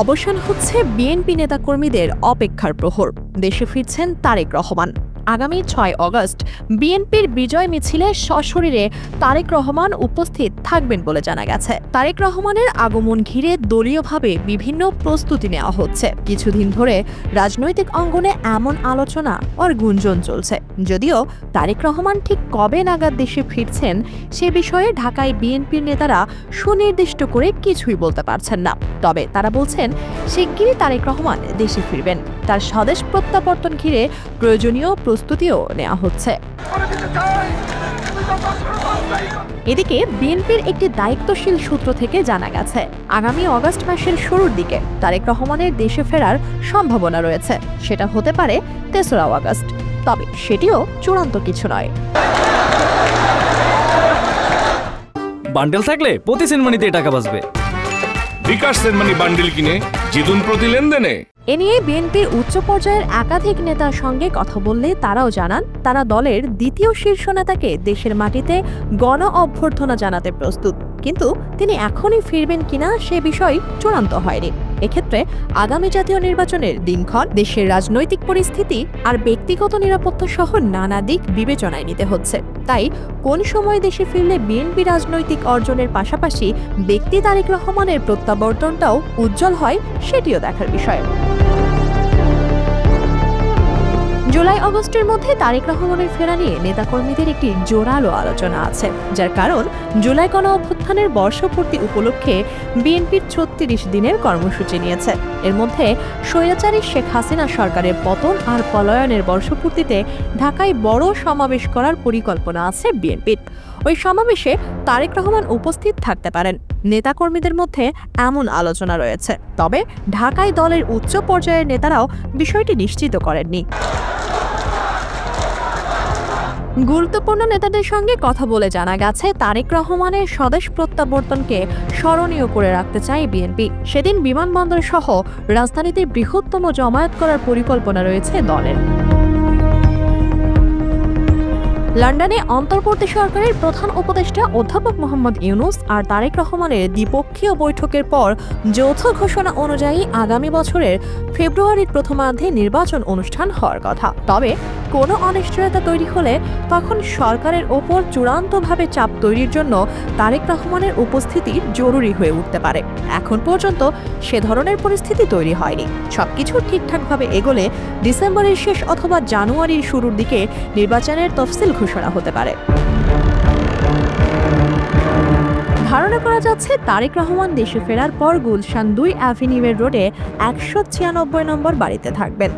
অবসান হচ্ছে বিএনপি নেতাকর্মীদের অপেক্ষার প্রহর। দেশে ফিরছেন তারেক রহমান। আগামী ৬ অগস্ট বিএনপির বিজয় মিছিলে সশরীরে তারেক রহমান উপস্থিত থাকবেন বলে জানা গেছে। তারেক রহমানের আগমন ঘিরে দলীয়ভাবে বিভিন্ন প্রস্তুতি নেওয়া হচ্ছে। কিছুদিন ধরে রাজনৈতিক অঙ্গনে এমন আলোচনা আর গুঞ্জন চলছে। যদিও তারেক রহমান ঠিক কবে নাগাদ দেশে ফিরছেন সে বিষয়ে ঢাকায় বিএনপির নেতারা সুনির্দিষ্ট করে কিছুই বলতে পারছেন না। তবে তারা বলছেন শিগগিরই তারেক রহমান দেশে ফিরবেন। তার স্বদেশ প্রত্যাবর্তন ঘিরে প্রয়োজনীয় প্রস্তুতিও নেওয়া হচ্ছে। এদিকে বিএনপির একটি দায়িত্বশীল সূত্র থেকে জানা গেছে, আগামী অগস্ট মাসের শুরুর দিকে তারেক রহমানের দেশে ফেরার সম্ভাবনা রয়েছে। সেটা হতে পারে ৩রা অগস্ট। তবে সেটিও চূড়ান্ত কিছু নয়। বান্ডেল থাকলে প্রতি সেনমানিতে টাকা বাঁচবে। বিকাশ সেনমানি বান্ডেল কিনে জিতুন প্রতি লেনদেনে। এ নিয়ে বিএনপির উচ্চ পর্যায়ের একাধিক নেতার সঙ্গে কথা বললে তারাও জানান, তারা দলের দ্বিতীয় শীর্ষ নেতাকে দেশের মাটিতে গণ অভ্যর্থনা জানাতে প্রস্তুত। কিন্তু তিনি এখনই ফিরবেন কিনা সে বিষয় চূড়ান্ত হয়নি। এক্ষেত্রে আগামী জাতীয় নির্বাচনের দিনক্ষণ, দেশের রাজনৈতিক পরিস্থিতি আর ব্যক্তিগত নিরাপত্তা সহ নানা দিক বিবেচনায় নিতে হচ্ছে। তাই কোন সময় দেশে ফিরলে বিএনপি রাজনৈতিক অর্জনের পাশাপাশি ব্যক্তি তারেক রহমানের প্রত্যাবর্তনটাও উজ্জ্বল হয় সেটিও দেখার বিষয়। জুলাই আগস্টের মধ্যে তারেক রহমানের ফেরা নিয়ে নেতাকর্মীদের একটি জোরালো আলোচনা আছে, যার কারণ জুলাই গণ অভ্যুত্থানের বর্ষপূর্তি উপলক্ষে বিএনপির ৩৬ দিনের কর্মসূচি নিয়েছে। এর মধ্যে স্বৈরাচারী শেখ হাসিনা সরকারের পতন আর পলায়নের বর্ষপূর্তিতে ঢাকায় বড় সমাবেশ করার পরিকল্পনা আছে বিএনপির। ওই সমাবেশে তারেক রহমান উপস্থিত থাকতে পারেন। নেতাকর্মীদের মধ্যে এমন আলোচনা রয়েছে। তবে ঢাকায় দলের উচ্চ পর্যায়ের নেতারাও বিষয়টি নিশ্চিত করেননি। গুরুত্বপূর্ণ নেতাদের সঙ্গে কথা বলে জানা গেছে, তারেক রহমানের স্বদেশ প্রত্যাবর্তনকে স্মরণীয় করে রাখতে চায় বিএনপি। সেদিন বিমানবন্দর সহ রাজধানীতে বৃহত্তম জমায়েত করার পরিকল্পনা রয়েছে দলের। লন্ডনে অন্তর্বর্তী সরকারের প্রধান উপদেষ্টা অধ্যাপক মোহাম্মদ ইউনূস আর তারেক রহমানের দ্বিপক্ষীয় বৈঠকের পর যৌথ ঘোষণা অনুযায়ী আগামী বছরের ফেব্রুয়ারির প্রথমার্ধে নির্বাচন অনুষ্ঠান হওয়ার কথা। তবে কোনো অনিশ্চয়তা তৈরি হলে তখন সরকারের ওপর চূড়ান্তভাবে চাপ তৈরির জন্য তারেক রহমানের উপস্থিতি জরুরি হয়ে উঠতে পারে। এখন পর্যন্ত সে ধরনের পরিস্থিতি তৈরি হয়নি। সবকিছু ঠিকঠাকভাবে এগোলে ডিসেম্বরের শেষ অথবা জানুয়ারির শুরুর দিকে নির্বাচনের তফসিল ঘোষণা হতে পারে। ধারণা করা যাচ্ছে তারেক রহমান দেশে ফেরার পর গুলশান ২ অ্যাভিনিউয়ের রোডে ১৯৬ নম্বর বাড়িতে থাকবেন।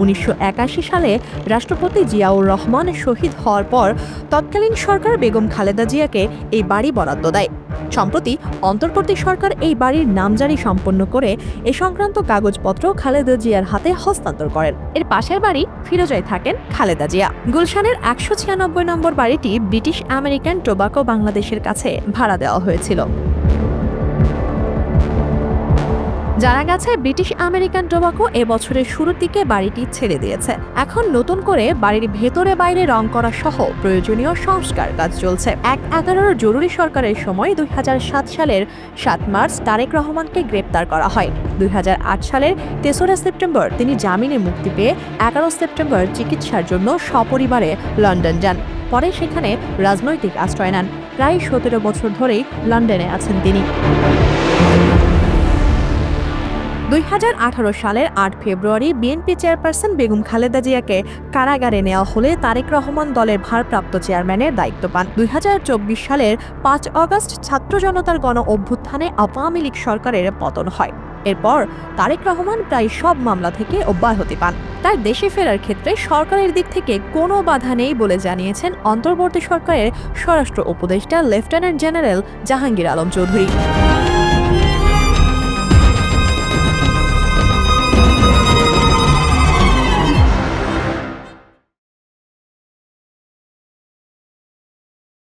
১৯৮১ সালে রাষ্ট্রপতি জিয়াউর রহমান শহীদ হওয়ার পর তৎকালীন সরকার বেগম খালেদা জিয়াকে এই বাড়ি বরাদ্দ দেয়। সম্প্রতি অন্তর্বর্তী সরকার এই বাড়ির নামজারি সম্পন্ন করে এ সংক্রান্ত কাগজপত্র খালেদা জিয়ার হাতে হস্তান্তর করেন। এর পাশের বাড়ি ফিরোজায় থাকেন খালেদা জিয়া। গুলশানের ১৯৬ নম্বর বাড়িটি ব্রিটিশ আমেরিকান টোবাকো বাংলাদেশের কাছে ভাড়া দেওয়া হয়েছিল। জানা গেছে ব্রিটিশ আমেরিকান টোবাকো এবছরের শুরুর দিকে বাড়িটি ছেড়ে দিয়েছে। এখন নতুন করে বাড়ির ভেতরে বাইরে রং করা সহ প্রয়োজনীয় সংস্কার কাজ চলছে। ১/১১ জরুরি সরকারের সময় ২০০৭ সালের ৭ মার্চ তারেক রহমানকে গ্রেপ্তার করা হয়। ২০০৮ সালের ৩রা সেপ্টেম্বর তিনি জামিনে মুক্তি পেয়ে ১১ সেপ্টেম্বর চিকিৎসার জন্য সপরিবারে লন্ডন যান। পরে সেখানে রাজনৈতিক আশ্রয় নেন। প্রায় ১৭ বছর ধরেই লন্ডনে আছেন তিনি। ২০১৮ সালের ৮ ফেব্রুয়ারি বিএনপি চেয়ারপারসন বেগম খালেদা জিয়াকে কারাগারে নেওয়া হলে তারেক রহমান দলের ভারপ্রাপ্ত চেয়ারম্যানের দায়িত্ব পান। ২০২৪ সালের ৫ অগস্ট ছাত্র জনতার গণ অভ্যুত্থানে আওয়ামী লীগ সরকারের পতন হয়। এরপর তারেক রহমান প্রায় সব মামলা থেকে অব্যাহতি পান। তার দেশে ফেরার ক্ষেত্রে সরকারের দিক থেকে কোনো বাধা নেই বলে জানিয়েছেন অন্তর্বর্তী সরকারের স্বরাষ্ট্র উপদেষ্টা লেফটেন্যান্ট জেনারেল জাহাঙ্গীর আলম চৌধুরী।